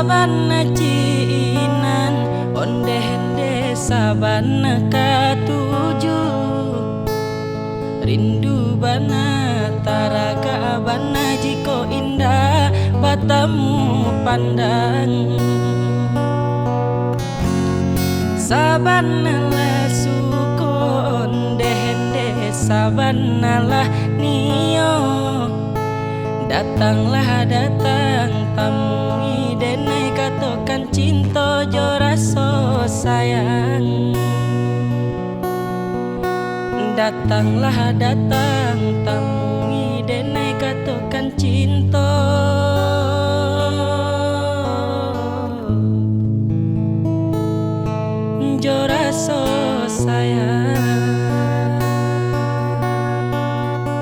Sabana ciinan onde-hende sabana katuju rindu bana taraga bana jiko indah batamu pandang sabana lah suko onde-hende sabana lah nio datanglah datang tamu denai katokan cinta jo raso sayang datanglah datang tamu denai katokan cinta